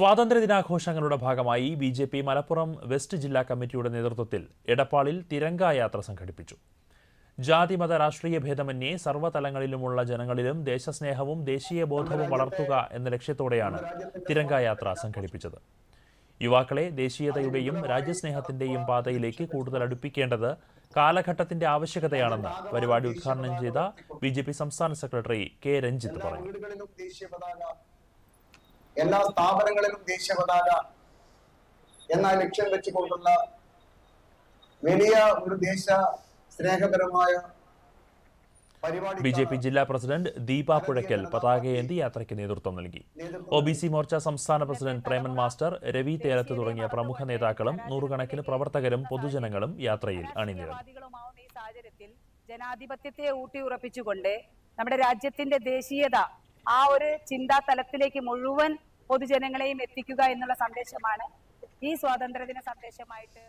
സ്വാതന്ത്ര്യദിനാഘോഷങ്ങളുടെ ഭാഗമായി BJP. Malappuram west ജില്ലാ കമ്മിറ്റിയുടെ നേതൃത്വത്തിൽ എടപ്പാളിൽ തിരംഗായാത്ര സംഘടിപ്പിച്ചു. ജാതിമത രാഷ്ട്രീയ ഭേദമന്യേ സർവ്വതലങ്ങളിലുമുള്ള ജനങ്ങളിലും ദേശസ്നേഹവും ദേശീയബോധവും വളർത്തുക എന്ന ലക്ഷ്യത്തോടെയാണ് തിരംഗായാത്ര സംഘടിപ്പിച്ചത്. യുവാക്കളെ ദേശീയതയുടെയും രാജ്യസ്നേഹത്തിന്റെയും പാതയിലേക്ക് കൂടുതൽ അടുപ്പിക്കേണ്ടത് കാലഘട്ടത്തിന്റെ ആവശ്യകതയാണെന്ന് പരിപാടി ഉദ്ഘാടനം ചെയ്ത ബി.ജെ.പി. സംസ്ഥാന സെക്രട്ടറി കെ. രഞ്ജിത്ത് പറഞ്ഞു. എല്ലാ സ്ഥാപനങ്ങളിലും ദേശീയ പതാക എന്ന ലക്ഷ്യം വെച്ചുകൊണ്ടുള്ള വലിയ ഒരു ദേശ സ്നേഹപരമായ ബി.ജെ.പി. ജില്ലാ പ്രസിഡന്റ് ദീപ പുഴയ്ക്കൽ പതാകയേന്തി യാത്രയ്ക്ക് നേതൃത്വം നൽകി. ഒ.ബി.സി. മോർച്ച സംസ്ഥാന പ്രസിഡന്റ് പ്രേമൻ മാസ്റ്റർ, രവി തേലത്ത് തുടങ്ങിയ പ്രമുഖ നേതാക്കളും നൂറുകണക്കിന് പ്രവർത്തകരും പൊതുജനങ്ങളും യാത്രയിൽ അണിനിരന്നു. ജനാധിപത്യത്തെ ഊട്ടിയുറപ്പിച്ചുകൊണ്ട് നമ്മുടെ രാജ്യത്തിന്റെ ദേശീയത ആ ഒരു ചിന്താ തലത്തിലേക്ക് മുഴുവൻ പൊതുജനങ്ങളെയും എത്തിക്കുക എന്നുള്ള സന്ദേശമാണ് ഈ സ്വാതന്ത്ര്യദിന സന്ദേശമായിട്ട്